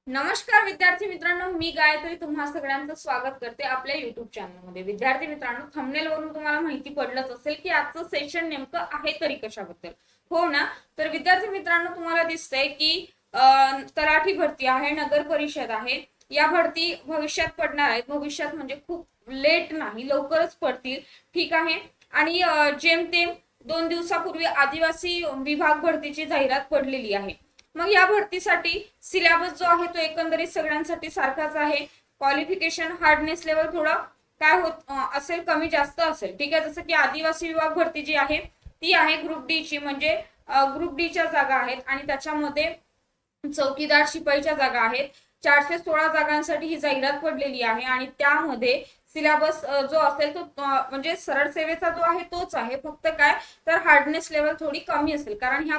नमस्कार विद्यार्थी मित्रांनो, मी गायत्री तुम्हा सगळ्यांचं स्वागत करते आपल्या युट्यूब चॅनलमध्ये। विद्यार्थी मित्रांनो, थंबनेल वरून तुम्हाला माहिती पडलंच असेल की आजचं सेशन नेमकं आहे तरी कशाबद्दल, हो ना। तर विद्यार्थी मित्रांनो, तुम्हाला दिसतंय की तलाठी भरती आहे, नगर परिषद आहे। या भरती भविष्यात पडणार आहेत, भविष्यात म्हणजे खूप लेट नाही, लवकरच पडतील, ठीक आहे। आणि जेमतेम 2 दिवसापूर्वी आदिवासी विभाग भरतीची जाहिरात पडलेली आहे। मग या भरतीसाठी सिलेबस जो आहे तो एकंदरीत सगळ्यांसाठी सारखाच आहे। क्वालिफिकेशन हार्डनेस लेवल थोडा काय होत असेल, कमी जास्त असेल, ठीक आहे। जसं की आदिवासी विभाग भरती जी आहे ती आहे ग्रुप डी ची, म्हणजे ग्रुप डी च्या जागा आहेत आणि त्याच्यामध्ये चौकीदार शिपाईच्या जागा आहेत। 416 जागांसाठी ही जाहिरात पडलेली आहे आणि त्यामध्ये सिलेबस जो असेल तो म्हणजे सरळ सेवेचा जो आहे तोच आहे, फक्त काय तर हार्डनेस लेवल थोडी कमी असेल, कारण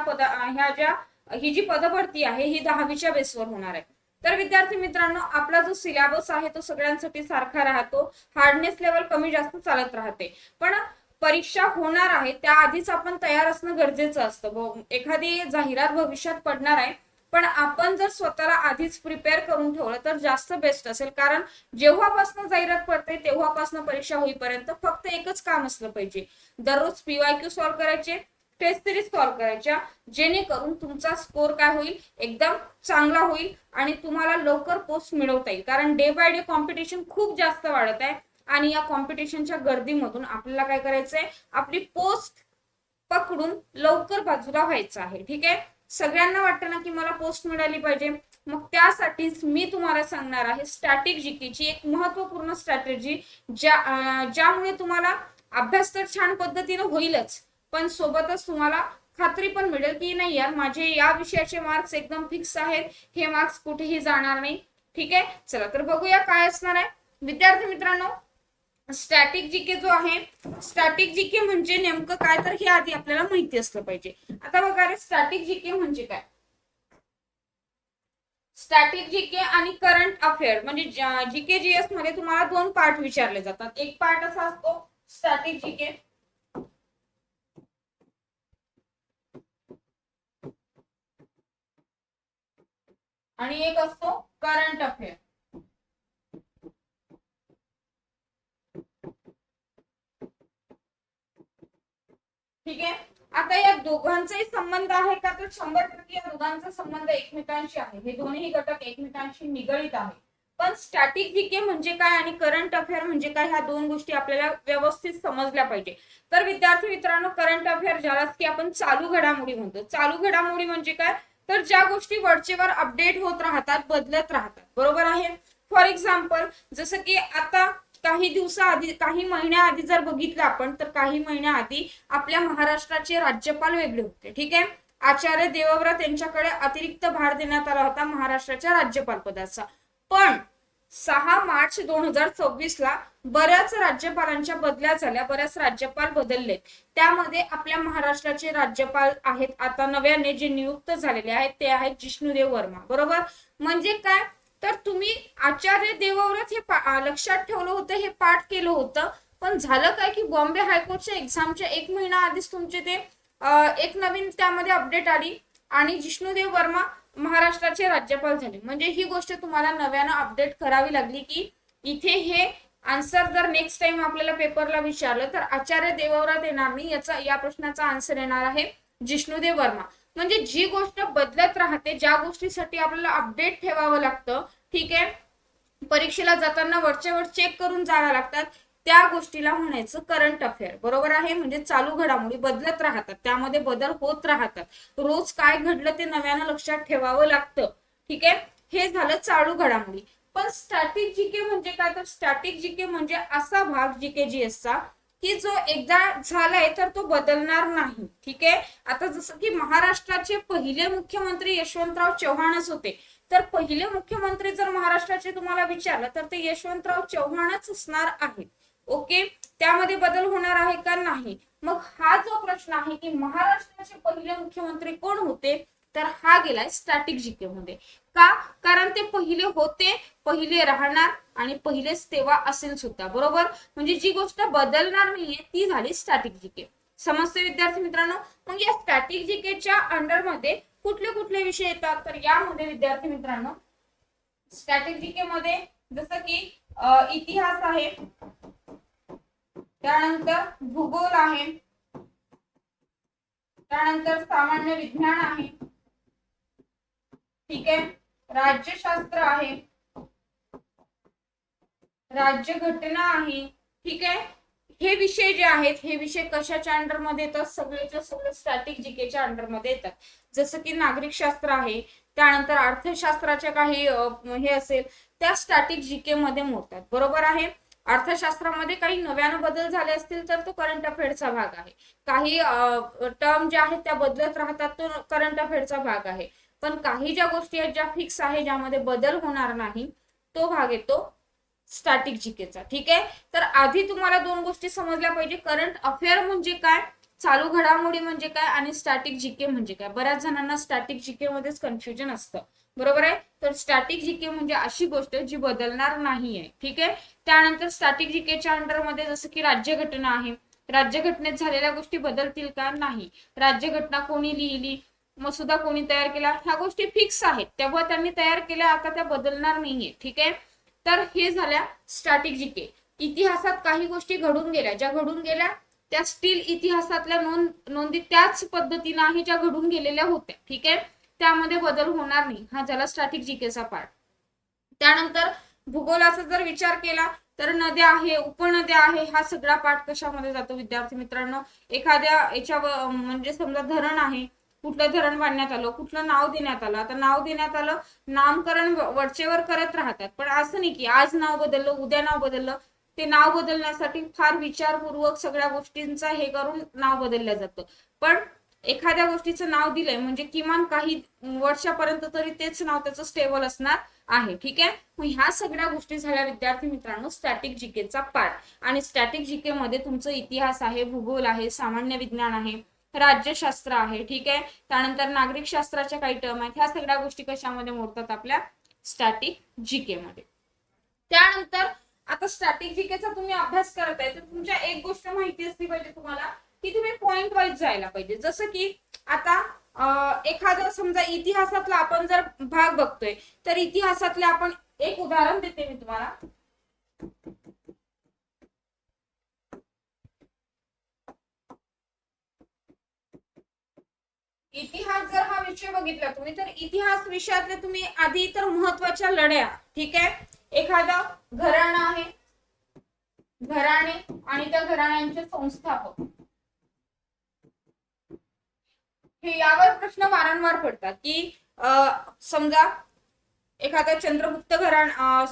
ही जी पदभरती आहे ही 10वीच्या बेसवर होणार आहे। तर विद्यार्थी मित्रांनो, आपला जो सिलेबस आहे तो सगळ्यांसाठी सारखा राहतो, हार्डनेस लेवल कमी जास्त चालत राहते, पण परीक्षा होणार आहे त्याआधीच आपण तयार असणं गरजेचं असतं। एखादी जाहिरात भविष्यात पडणार आहे, पण आपण जर स्वतःला आधीच प्रिपेअर करून ठेवलं तर जास्त बेस्ट असेल, कारण जेव्हापासून जाहिरात पडते तेव्हापासून परीक्षा होईपर्यंत फक्त एकच काम असलं पाहिजे, दररोज पीवायक्यू सॉल्व्ह करायचे, टेस्ट सिरीज सॉल्व्ह करायच्या, जेणेकरून तुमचा स्कोर काय होईल, एकदम चांगला होईल आणि तुम्हाला लवकर पोस्ट मिळवता येईल। कारण डे बाय डे कॉम्पिटिशन खूप जास्त वाढत आहे आणि या कॉम्पिटिशनच्या गर्दीमधून आपल्याला काय करायचंय, आपली पोस्ट पकडून लवकर बाजूला व्हायचं आहे, ठीक आहे। सगळ्यांना वाटतं ना की मला पोस्ट मिळाली पाहिजे, मग त्यासाठीच मी तुम्हाला सांगणार आहे स्टॅटिक जीकेची एक महत्त्वपूर्ण स्ट्रॅटेजी, ज्यामुळे तुम्हाला अभ्यास तर छान पद्धतीने होईलच, पण सोबतच तुम्हाला खात्री पण मिळेल की नाही यार, माझे या विषयाचे मार्क्स एकदम फिक्स आहेत, हे मार्क्स कुठेही जाणार नाही, ठीक आहे। चला तर बघूया काय असणार आहे विद्यार्थी मित्रांनो। स्टॅटिक जीके जो आहे, स्टॅटिक जीके म्हणजे नेमकं काय तर हे आधी आपल्याला माहिती असलं पाहिजे। आता बघा रे, स्टॅटिक जीके म्हणजे काय। स्टॅटिक जीके आणि करंट अफेअर म्हणजे जीके जीएस मध्ये तुम्हाला दोन पार्ट विचारले जातात। एक पार्ट असा असतो स्टॅटिक जीके आणि एक असतो करंट अफेअर, ठीक आहे। आता या दोघांचाही संबंध आहे का, तर 100% या दोघांचा संबंध एकमेकांशी आहे, हे दोन्ही घटक एकमेकांशी निगडित आहे। पण स्टॅटिक जीके म्हणजे काय आणि करंट अफेअर म्हणजे काय, ह्या दोन गोष्टी आपल्याला व्यवस्थित समजल्या पाहिजे। तर विद्यार्थी मित्रांनो, करंट अफेअर ज्यालाच की आपण चालू घडामोडी म्हणतो, चालू घडामोडी म्हणजे काय तर ज्या गोष्टी वरचेवर अपडेट होत राहतात, बदलत राहतात, बरोबर आहे। फॉर एक्झाम्पल, जसं की आता काही दिवसाआधी, काही महिन्याआधी जर बघितलं आपण, तर काही महिन्याआधी आपल्या महाराष्ट्राचे राज्यपाल वेगळे होते, ठीक आहे। आचार्य देवव्रत यांच्याकडे अतिरिक्त भार देण्यात आला होता महाराष्ट्राच्या राज्यपाल पदाचा, पण 6 मार्च 2024 ला बऱ्याच राज्यपालांच्या बदल्या झाल्या, बऱ्याच राज्यपाल बदललेत। त्यामध्ये आपल्या महाराष्ट्राचे राज्यपाल आहेत आता नव्याने जे नियुक्त झालेले आहेत ते आहेत जिष्णुदेव वर्मा, बरोबर। म्हणजे काय तर तुम्ही आचार्य देवव्रत हे लक्षात ठेवलं होतं, हे पाठ केलं होतं, पण झालं काय की बॉम्बे हायकोर्टच्या एक्झामच्या 1 महिना आधीच तुमचे ते एक नवीन त्यामध्ये अपडेट आली आणि जिष्णुदेव वर्मा महाराष्ट्राचे राज्यपाल झाले। म्हणजे ही गोष्ट तुम्हाला नव्यानं अपडेट करावी लागली की इथे हे आन्सर जर नेक्स्ट टाइम आपल्याला पेपरला विचारलं तर आचार्य देवव्रत येणार नाही, या प्रश्नाचा आन्सर येणार आहे जिष्णुदेव वर्मा। म्हणजे जी गोष्ट बदलत राहते, ज्या गोष्टीसाठी आपल्याला अपडेट ठेवावं लागतं, ठीक आहे, परीक्षेला जाताना वरचेवर चेक करून जावं लागतात, त्या गोष्टीला म्हणायचं करंट अफेअर, बरोबर आहे। म्हणजे चालू घडामोडी बदलत राहतात, त्यामध्ये बदल होत राहतात, रोज काय घडलं ते नव्यानं लक्षात ठेवावं लागतं, ठीक आहे। हे झालं चालू घडामोडी। पण स्टॅटिक जीके म्हणजे काय तर स्टॅटिक जीके म्हणजे असा भाग जीके जीएसचा की जो एकदा झालाय तर तो बदलणार नाही, ठीक आहे। आता जसं की महाराष्ट्राचे पहिले मुख्यमंत्री यशवंतराव चव्हाणच होते, तर पहिले मुख्यमंत्री जर महाराष्ट्राचे तुम्हाला विचारलं तर ते यशवंतराव चव्हाणच असणार आहे, ओके। त्यामध्ये बदल होणार आहे का नाही। मग हा जो प्रश्न आहे की महाराष्ट्राचे पहिले मुख्यमंत्री कोण होते, तर हा गेलाय स्टॅटिक जीके मध्ये, का कारण ते पहिले होते, पहिले राहणार आणि पहिलेच तेव्हा असेल सुद्धा, बरोबर। म्हणजे जी गोष्ट बदलणार नाहीये ती झाली स्टॅटिक जीके। समजते विद्यार्थी मित्रांनो। मग या स्टॅटिक जीकेच्या अंडर मध्ये कुठले कुठले विषय येतात, तर यामध्ये विद्यार्थी मित्रांनो स्टॅटिक जीके मध्ये जसं की इतिहास आहे, त्यानंतर भूगोल आहे, त्यानंतर सामान्य विज्ञान आहे, ठीक आहे, राज्यशास्त्र आहे, राज्यघटना आहे, ठीक आहे. हे विषय जे आहेत हे विषय कशाच्या अंडर मध्ये येतात? सगळेच्या सगळे स्टॅटिक जीकेच्या अंडर मध्ये येतात. जसं की नागरिक शास्त्र आहे, त्यानंतर अर्थशास्त्राचे काही हे असेल त्या स्टॅटिक जीके मध्ये मोडतात. बरोबर आहे. अर्थशास्त्रामध्ये काही नव्यानं बदल झाले असतील तर तो करंट अफेअरचा भाग आहे. काही टर्म ज्या आहेत त्या बदलत राहतात तो करंट अफेअरचा भाग आहे. पण काही ज्या गोष्टी आहेत ज्या फिक्स आहे, ज्यामध्ये बदल होणार नाही, तो भाग येतो स्टॅटिक जीकेचा. ठीक आहे. तर आधी तुम्हाला दोन गोष्टी समजल्या पाहिजे. करंट अफेअर म्हणजे काय, चालू घडामोडी म्हणजे काय, आणि स्टॅटिक जीके म्हणजे काय. बऱ्याच जणांना स्टॅटिक जीके मध्येच कन्फ्युजन असतं. बरोबर आहे. तर स्टॅटिक जीके म्हणजे अशी गोष्ट जी बदलणार नाहीये. ठीक आहे. त्यानंतर स्टॅटिक जीकेच्या अंडर मध्ये जसं की राज्यघटना आहे, राज्यघटनेत झालेल्या गोष्टी बदलतील का? नाही. राज्यघटना कोणी लिहिली, मसुदा कोणी तयार केला, ह्या गोष्टी फिक्स आहेत, तेव्हा त्यांनी तयार केल्या, आता त्या बदलणार नाहीये. ठीक आहे. तर हे झाल्या स्टॅटिक जीके. इतिहासात काही गोष्टी घडून गेल्या, ज्या घडून गेल्या त्या स्टील इतिहासातल्या नोंदी त्याच पद्धतीने आहे ज्या घडून गेलेल्या होत्या. ठीक आहे. त्यामध्ये बदल होणार नाही. हा झाला स्टॅटिक जीकेचा पार्ट. त्यानंतर भूगोलाचा जर विचार केला तर नद्या आहे, उपनद्या आहे, हा सगळा पार्ट कशामध्ये जातो विद्यार्थी मित्रांनो? एखाद्या याच्या म्हणजे समजा धरण आहे, कुठलं धरण बांधण्यात आलं, कुठलं नाव देण्यात आलं. आता नाव देण्यात आलं, नामकरण वरचेवर करत राहतात, पण असं नाही की आज नाव बदललं उद्या नाव बदललं. ते नाव बदलण्यासाठी फार विचारपूर्वक सगळ्या गोष्टींचा हे करून नाव बदललं जातं. पण एखाद्या गोष्टीचं नाव दिलंय म्हणजे किमान काही वर्षापर्यंत तरी तेच नाव त्याचं स्टेबल असणार आहे. ठीक आहे. मग ह्या सगळ्या गोष्टी झाल्या विद्यार्थी मित्रांनो स्टॅटिक जीकेचा पार्ट. आणि स्टॅटिक जीके मध्ये तुमचं इतिहास आहे, भूगोल आहे, सामान्य विज्ञान आहे, राज्यशास्त्र आहे. ठीक आहे. त्यानंतर नागरिक शास्त्राच्या काही टर्म आहेत. ह्या सगळ्या गोष्टी कशामध्ये मोडतात? आपल्या स्टॅटिक जीके मध्ये. त्यानंतर आता स्टॅटिक जीकेचा तुम्ही अभ्यास करत आहे तर तुमच्या एक गोष्ट माहिती असली पाहिजे तुम्हाला की तुम्ही पॉइंट वाईज जायला पाहिजे. जसं की आता एखादा समजा इतिहासातला आपण जर भाग बघतोय तर इतिहासातले आपण एक उदाहरण देते मी तुम्हाला. इतिहास जर हा विषय बघितला तुम्ही तर इतिहास विषयातले तुम्ही आधी तर महत्वाच्या लढ्या, ठीक आहे, एखादा घराणा आहे, घराणे आणि त्या घराण्यांचे संस्थापक, हे यावर प्रश्न वारंवार पडतात की समजा एखादा चंद्रगुप्त घराणा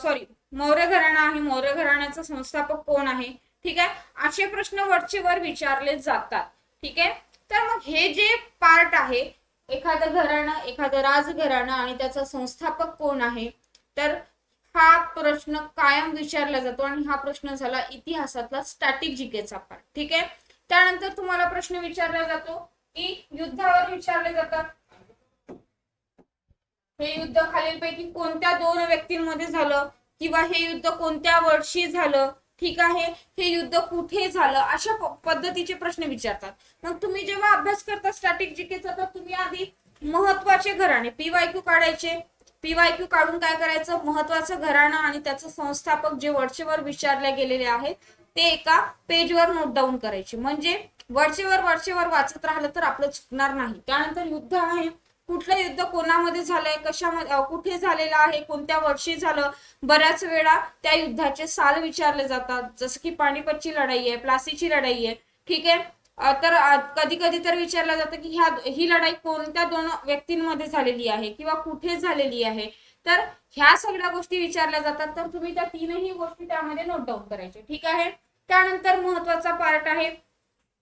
मौर्य घराणा आहे, मौर्य घराण्याचा संस्थापक कोण आहे. ठीक आहे. असे प्रश्न वरचे वर विचारले जातात. ठीक आहे. तर मग हे जे पार्ट आहे, एखादं घराणं, एखादं राजघराणं आणि त्याचा संस्थापक कोण आहे, तर हा प्रश्न कायम विचारला जातो आणि हा प्रश्न झाला इतिहासातला स्टॅटिक जीकेचा पार्ट. ठीक आहे. त्यानंतर तुम्हाला प्रश्न विचारला जातो की युद्धावर विचारले जातात. हे युद्ध खालीलपैकी कोणत्या दोन व्यक्तींमध्ये झालं किंवा हे युद्ध कोणत्या वर्षी झालं. ठीक आहे. हे युद्ध कुठे झालं, अशा पद्धतीचे प्रश्न विचारतात. मग तुम्ही जेव्हा अभ्यास करता स्टॅटिक जीकेचा तर तुम्ही आधी महत्वाचे घराणे पीवायक्यू काढायचे. पीवायक्यू काढून काय करायचं, महत्वाचं घराणं आणि त्याचं संस्थापक जे वरचेवर विचारले गेलेले आहेत ते एका पेजवर नोट डाऊन करायचे. म्हणजे वरचेवर वाचत राहिलं तर आपलं चुकणार नाही. त्यानंतर युद्ध आहे, कुठलं युद्ध कोणामध्ये झालंय, कशामध्ये, कुठे झालेलं आहे, कोणत्या वर्षी झालं. बऱ्याच वेळा त्या युद्धाचे साल विचारले जातात. जसं की पानिपतची लढाई आहे, प्लासीची लढाई आहे. ठीक आहे. तर कधी कधी तर विचारलं जातं की ही लढाई कोणत्या दोन व्यक्तींमध्ये झालेली आहे किंवा कुठे झालेली आहे. तर ह्या सगळ्या गोष्टी विचारल्या जातात. तर तुम्ही त्या तीनही गोष्टी त्यामध्ये नोट डाऊन करायच्या. ठीक आहे. त्यानंतर महत्वाचा पार्ट आहे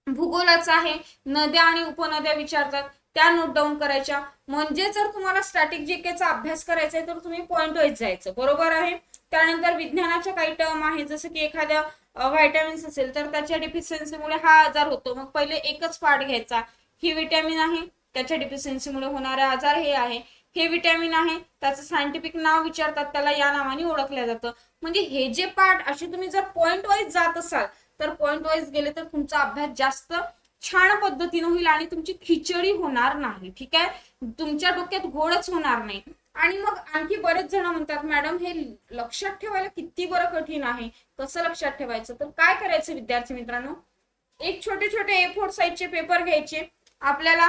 भूगोलाचा आहे. नद्या आणि उपनद्या विचारतात, त्या नोट डाऊन करायच्या. म्हणजे जर तुम्हाला स्टॅटिक जीकेचा अभ्यास करायचा आहे तर तुम्ही पॉइंट वाईज जायचं. बरोबर आहे. त्यानंतर विज्ञानाच्या काही टर्म आहे, जसं की एखाद्या व्हायटॅमिन्स असेल तर त्याच्या डिफिशियन्सीमुळे हा आजार होतो. मग पहिले एकच पार्ट घ्यायचा, ही विटॅमिन आहे, त्याच्या डिफिशियन्सीमुळे होणारे आजार हे आहे. हे विटॅमिन आहे, त्याचं सायंटिफिक नाव विचारतात, त्याला या नावाने ओळखलं जातं. म्हणजे हे जे पार्ट असे तुम्ही जर पॉइंट वाईज जात असाल तर पॉइंट वाईज गेले तर तुमचा अभ्यास जास्त छान पद्धतीने होईल आणि तुमची खिचडी होणार नाही. ठीक आहे. तुमच्या डोक्यात घोळच होणार नाही. आणि मग आणखी बरेच जण म्हणतात मॅडम हे लक्षात ठेवायला किती बरं कठीण आहे, कसं लक्षात ठेवायचं. तर काय करायचं विद्यार्थी मित्रांनो, एक छोटे छोटे A4 साईजचे पेपर घ्यायचे, आपल्याला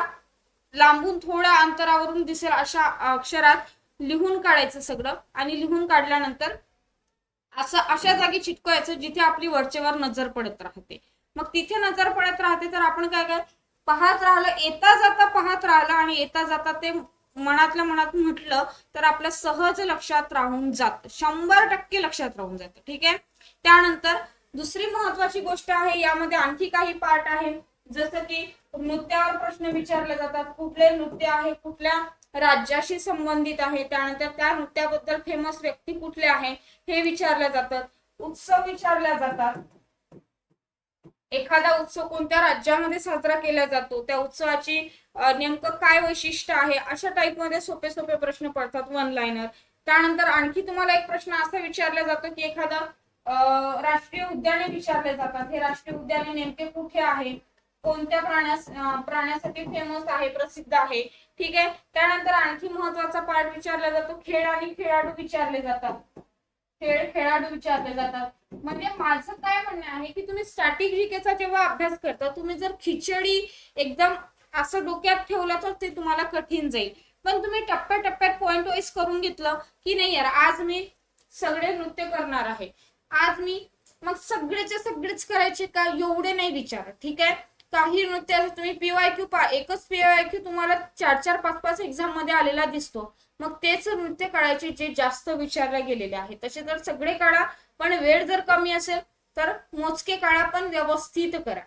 लांबून थोड्या अंतरावरून दिसेल अशा अक्षरात लिहून काढायचं सगळं, आणि लिहून काढल्यानंतर असं अशा जागी चिटकवायचं जिथे आपली वरचेवर नजर पडत राहते. मग तिथे नजर पडत राहते तर आपण काय काय पाहत राहिलं, येता जाता पाहत राहिलं आणि येता जाता ते मनातल्या मनात म्हटलं तर आपल्या सहज लक्षात राहून जात, 100% लक्षात राहून जातं. ठीक आहे. त्यानंतर दुसरी महत्वाची गोष्ट आहे, यामध्ये आणखी काही पार्ट आहे, जसं की नृत्यावर प्रश्न विचारले जातात, कुठले नृत्य आहे, कुठल्या राज्याशी संबंधित आहे, त्यानंतर त्या नृत्याबद्दल फेमस व्यक्ती कुठले आहे हे विचारले जातात, उत्सव विचारले जातात, एखादा उत्सव कोणत्या राज्यामध्ये साजरा केला जातो, त्या उत्सवाची नेमकं काय वैशिष्ट्य आहे, अशा टाइप मध्ये सोपे सोपे प्रश्न पडतात, वन लाइनर. त्यानंतर आणखी तुम्हाला एक प्रश्न असा विचारला जातो की एखादा राष्ट्रीय उद्याने विचारले जातात, हे राष्ट्रीय उद्याने नेमके कुठे आहे, कोणत्या प्राण्यासाठी फेमस आहे, प्रसिद्ध आहे. ठीक आहे. त्यानंतर आणखी महत्वाचा पार्ट विचारला जातो, खेळ आणि खेळाडू विचारले जातात, खेळाडू विचारले जातात. म्हणजे माझं काय म्हणणं आहे की तुम्ही स्टॅटिक जीकेचा जेव्हा अभ्यास करता, तुम्ही जर खिचडी एकदम असं डोक्यात ठेवलं तर ते तुम्हाला कठीण जाईल. पण तुम्ही टप्प्याटप्प्यात पॉइंट वाईज करून घेतलं की नाही यार आज मी सगळे नृत्य करणार आहे, आज मी मग सगळेचे सगळेच करायचे का, एवढे नाही विचार. ठीक आहे. काही नृत्य तुम्ही PYQ एकच PYQ तुम्हाला 4-4-5-5 एक्झाम मध्ये आलेला दिसतो, मग तेच नृत्य काढायचे जे जास्त विचारले गेलेले आहे. तसे तर सगळे काढा, पण वेळ जर कमी असेल तर मोजके काढा, पण व्यवस्थित करा.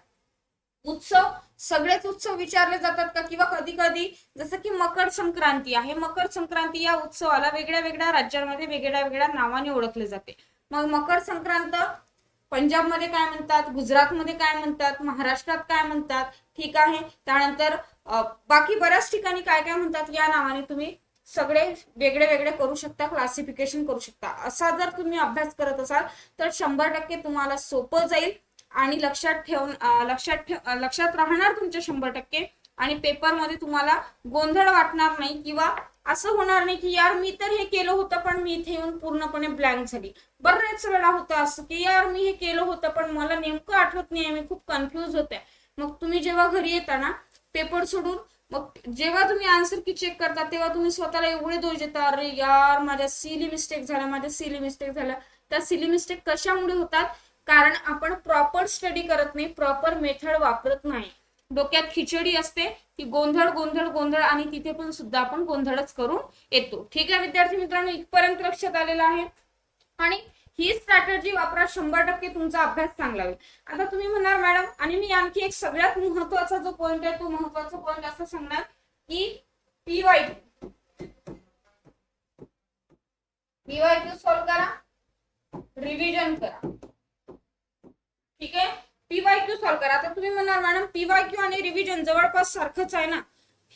उत्सव सगळेच उत्सव विचारले जातात का, किंवा कधी कधी जसं की मकर संक्रांती आहे, मकर संक्रांती या उत्सवाला वेगळ्या वेगळ्या राज्यांमध्ये वेगळ्या वेगळ्या नावाने ओळखले जाते. मग मकर संक्रांत पंजाबमध्ये काय म्हणतात, गुजरातमध्ये काय म्हणतात, महाराष्ट्रात काय म्हणतात. ठीक आहे. त्यानंतर बाकी बऱ्याच ठिकाणी काय काय म्हणतात, या नावाने तुम्ही सगळे वेगळे वेगळे करू शकता, क्लासिफिकेशन करू शकता. असा जर तुम्ही अभ्यास करत असाल तर 100% तुम्हाला सोपं जाईल आणि लक्षात राहणार तुमच्या 100%. आणि पेपरमध्ये तुम्हाला गोंधळ वाटणार नाही, किंवा असं होणार नाही की यार मी तर हे केलं होतं पण मी इथे येऊन पूर्णपणे ब्लँक झाली. बरेच वेळा होतं असं की यार मी हे केलं होतं पण मला नेमकं आठवत नाही, मी खूप कन्फ्युज होते. मग तुम्ही जेव्हा घरी येता ना पेपर सोडून, मग जेव्हा तुम्ही आन्सर की चेक करता तेव्हा तुम्ही स्वतःला एवढे दोष देता, अरे यार माझ्या सिली मिस्टेक झाल्या. त्या सिली मिस्टेक कशामुळे होतात, कारण आपण प्रॉपर स्टडी करत नाही, प्रॉपर मेथड वापरत नाही, डोक्यात खिचडी असते की गोंधळ गोंधळ गोंधळ, आणि तिथे पण सुद्धा आपण गोंधळच करून येतो. ठीक आहे विद्यार्थी मित्रांनो, इथपर्यंत लक्षात आलेलं आहे. आणि ही स्ट्रॅटेजी वापरा, 100% तुमचा अभ्यास चांगला होईल. आता तुम्ही म्हणणार मॅडम, आणि मी आणखी एक सगळ्यात महत्वाचा जो पॉइंट आहे तो महत्वाचा पॉइंट असं सांगणार की PYQ सॉल्व करा, रिव्हिजन करा. ठीक आहे. PYQ सॉल्व करा. आता तुम्ही म्हणणार मॅडम PYQ आणि रिव्हिजन जवळपास सारखंच आहे ना.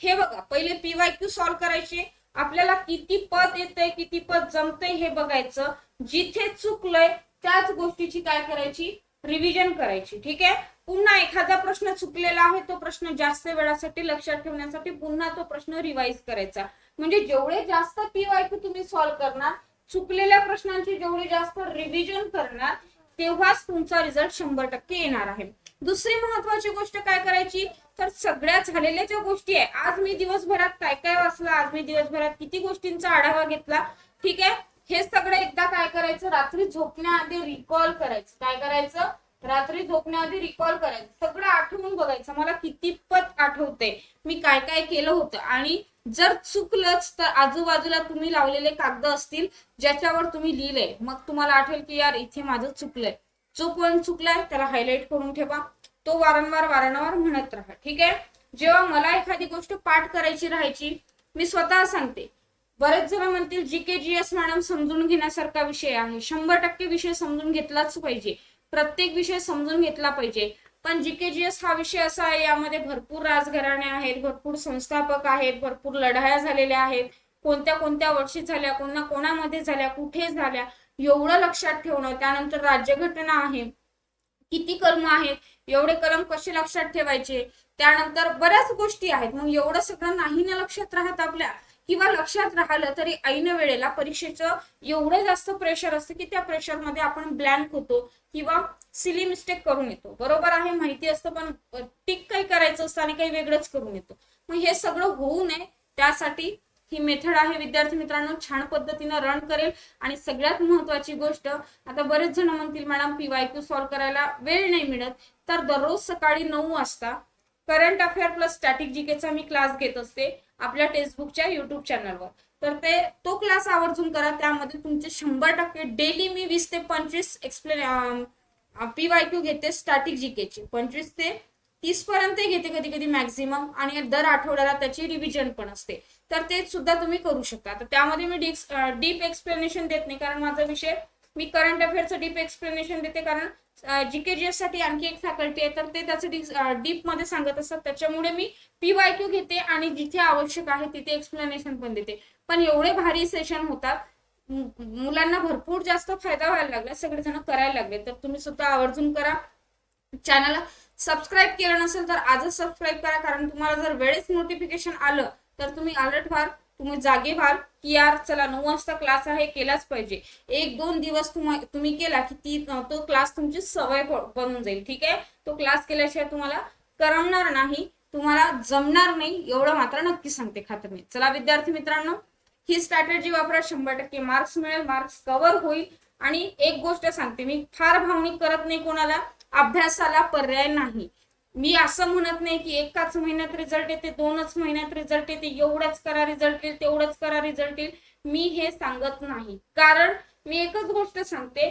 हे बघा, पहिले PYQ सॉल्व करायचे, आपल्याला किती पद येतंय किती पद जमतंय हे बघायचं, जिथे चुकलंय त्याच गोष्टीची काय करायची, रिव्हिजन करायची. ठीक आहे. पुन्हा एखादा प्रश्न चुकलेला आहे तो प्रश्न जास्त वेळासाठी लक्षात ठेवण्यासाठी पुन्हा तो प्रश्न रिवाइज करायचा. म्हणजे जेवढे जास्त PYQ तुम्ही सॉल्व करणार, चुकलेल्या प्रश्नांची जेवढी जास्त रिव्हिजन करणार, तेव्हाच तुमचा रिझल्ट 100% येणार आहे. दुसरी महत्वाची गोष्ट काय करायची, तर सगळ्या झालेल्या ज्या गोष्टी आहे, आज मी दिवसभरात काय काय वाचलं, आज मी दिवसभरात किती गोष्टींचा आढावा घेतला. ठीक आहे. हे सगळं एकदा काय करायचं, रात्री झोपण्याआधी रिकॉल करायचं. काय करायचं, रात्री झोपण्याआधी रिकॉल करायचं, सगळं आठवून बघायचं, मला किती पद आठवते, मी काय काय केलं होतं. आणि जर चुकलंच तर आजूबाजूला तुम्ही लावलेले कागद असतील ज्याच्यावर तुम्ही लिहिलंय, मग तुम्हाला आठवेल की यार इथे माझं चुकलंय. जो पॉइंट चुकलाय त्याला हायलाइट करून ठेवा, तो वारंवार म्हणत राहा. ठीक आहे. जेव्हा मला एखादी गोष्ट पाठ करायची राहायची, मी स्वतः सांगते, बरेच जण म्हणतील जीके जीएस मॅडम समजून घेण्यासारखा विषय आहे, 100% विषय समजून घेतलाच पाहिजे, प्रत्येक विषय समजून घेतला पाहिजे. पण जीके जीएस हा विषय असा आहे, यामध्ये भरपूर राजघराणे आहेत, भरपूर संस्थापक आहेत, भरपूर लढाया झालेल्या आहेत, कोणत्या कोणत्या वर्षी झाल्या, कोणामध्ये झाल्या, कुठे झाल्या, एवढं लक्षात ठेवणं. त्यानंतर राज्यघटना आहे, किती कलम आहेत, एवढे कलम कसे लक्षात ठेवायचे, त्यानंतर बऱ्याच गोष्टी आहेत. मग एवढं सगळं नाही ना लक्षात राहत आपल्या, किंवा लक्षात राहिलं तरी ऐन वेळेला परीक्षेचं एवढं जास्त प्रेशर असतं की त्या प्रेशरमध्ये आपण ब्लँक होतो किंवा सिली मिस्टेक करून येतो. बरोबर आहे, माहिती असतं पण टिक काही करायचं असतं आणि काही वेगळंच करून येतो. मग हे सगळं होऊ नये त्यासाठी ही मेथड आहे विद्यार्थी मित्रांनो, छान पद्धतीने रन करेल. आणि सगळ्यात महत्वाची गोष्ट, आता बरेच जण म्हणतील मॅडम PYQ सॉल्व्ह करायला वेळ नाही मिळत, तर दररोज सकाळी 9 वाजता करंट अफेअर प्लस स्टॅटिक जीकेचा मी क्लास घेत असते आपल्या टेक्स्टबुकच्या युट्यूब चॅनलवर. तर तो क्लास आवर्जून करा. त्यामध्ये तुमचे 100% डेली मी 20 ते 25 PYQ घेते स्टॅटिक जीकेची, 25 ते 30 पर्यंत घेते कधी कधी मॅक्झिमम, आणि दर आठवड्याला त्याची रिव्हिजन पण असते. तर ते सुद्धा तुम्ही करू शकता. तर त्यामध्ये मी डीप एक्सप्लेनेशन देत नाही, कारण माझा विषय मी करंट अफेअरचं डीप एक्सप्लेनेशन देते, कारण GKGS साठी आणखी एक फॅकल्टी आहे तर ते त्याचं डीप मध्ये सांगत असतात. त्याच्यामुळे मी PYQ घेते आणि जिथे आवश्यक आहे तिथे एक्सप्लेनेशन पण देते. पण एवढे भारी सेशन होतात, मुलांना भरपूर जास्त फायदा व्हायला लागला, सगळेजण करायला लागले. तर तुम्ही सुद्धा आवर्जून करा. चॅनलला सबस्क्राईब केलं नसेल तर आजच सबस्क्राईब करा, कारण तुम्हाला जर वेळेस नोटिफिकेशन आलं तर तुम्ही अलर्ट व्हाल, तुम्ही जागे व्हाल की यार चला 9 वाजता क्लास आहे, केलाच पाहिजे. 1-2 दिवस तुम्ही केला की तो क्लास तुमची सवय बनून जाईल. ठीक आहे, तो क्लास केल्याशिवाय तुम्हाला करमणार नाही, तुम्हाला जमणार नाही, एवढं मात्र नक्की सांगते खात्रीने. चला विद्यार्थी मित्रांनो, ही स्ट्रॅटेजी वापरा, 100% मार्क्स मिळेल, मार्क्स कव्हर होईल. आणि एक गोष्ट सांगते, मी फार भावनिक करत नाही कोणाला, अभ्यासाला पर्याय नाही. मी असं म्हणत नाही की एकाच महिन्यात रिझल्ट येते, 2च महिन्यात रिझल्ट येते, एवढंच करा रिझल्ट येईल, तेवढंच करा रिझल्ट येईल, मी हे सांगत नाही. कारण मी एकच गोष्ट सांगते,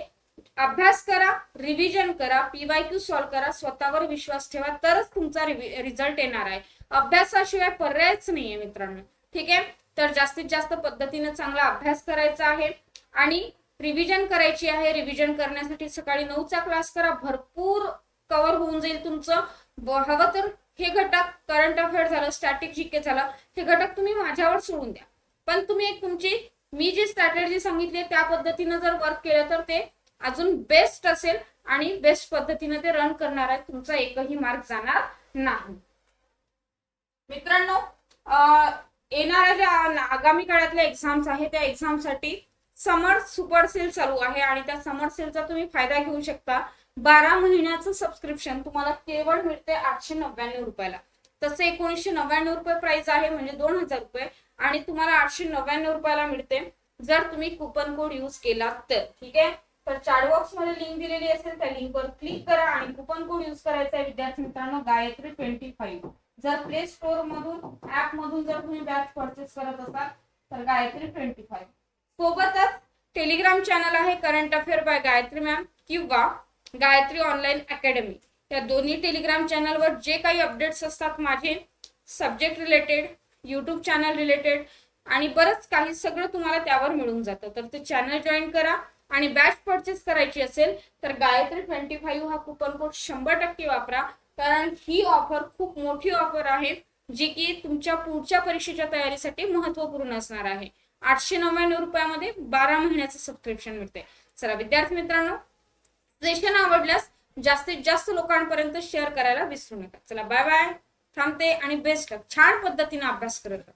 अभ्यास करा, रिव्हिजन करा, PYQ सॉल्व्ह करा, स्वतःवर विश्वास ठेवा, तरच तुमचा रिझल्ट येणार आहे. अभ्यासाशिवाय पर्यायच नाहीये मित्रांनो. ठीक आहे, तर जास्तीत जास्त पद्धतीने चांगला अभ्यास करायचा आहे आणि रिव्हिजन करायची आहे. रिव्हिजन करण्यासाठी सकाळी 9चा क्लास करा, भरपूर कव्हर होऊन जाईल तुमचं. हवं तर हे घटक करंट अफेअर झालं, स्टॅटिक जीके झालं, हे घटक तुम्ही माझ्यावर सोडून द्या. पण तुम्ही एक तुमची मी जी स्ट्रॅटेजी सांगितली त्या पद्धतीने जर वर्क केलं तर ते अजून बेस्ट असेल आणि बेस्ट पद्धतीने ते रन करणार आहे, तुमचा एकही मार्क जाणार नाही. मित्रांनो, येणाऱ्या ज्या आगामी काळातल्या एक्झाम्स आहे त्या एक्झामसाठी समर सुपर सेल चालू आहे आणि त्या समर सेलचा तुम्ही फायदा घेऊ शकता. 12 महिन्याचं सबस्क्रिप्शन तुम्हाला केवळ मिळते 899 रुपयाला. तसे 1999 रुपये प्राइस आहे, म्हणजे 2000 रुपये, आणि तुम्हाला 899 रुपयाला मिळते जर तुम्ही कुपन कोड यूज केला तर. ठीक आहे, तर चॅट बॉक्स मध्ये लिंक दिलेली असेल त्या लिंकवर क्लिक करा आणि कुपन कोड यूज करायचा आहे विद्यार्थी मित्रांनो, गायत्री 25. जर प्ले स्टोर मधून ऍप मधून जर तुम्ही बॅच परचेस करत असाल तर गायत्री 25. सोबतच टेलिग्राम चॅनल आहे current affair by Gayatri ma'am किंवा गायत्री ऑनलाईन अकॅडमी. या दोन्ही टेलिग्राम चॅनलवर जे काही अपडेट्स असतात माझे subject related, YouTube channel related आणि बरंच काही, सगळं तुम्हाला त्यावर मिळून जातं. तर ते चॅनल जॉईन करा आणि बॅच परचेस करायची असेल तर गायत्री 25 हा कुपन कोड 100% वापरा, कारण ही ऑफर खूप मोठी ऑफर आहे जी की तुमच्या पुढच्या परीक्षेच्या तयारीसाठी महत्त्वपूर्ण असणार आहे. 899 रुपयामध्ये 12 महिन्याचं सबस्क्रिप्शन मिळते. चला विद्यार्थी मित्रांनो, सेशन आवडल्यास जास्तीत जास्त लोकांपर्यंत शेअर करायला विसरू नका. चला बाय बाय, थांबते आणि बेस्ट, छान पद्धतीने अभ्यास करत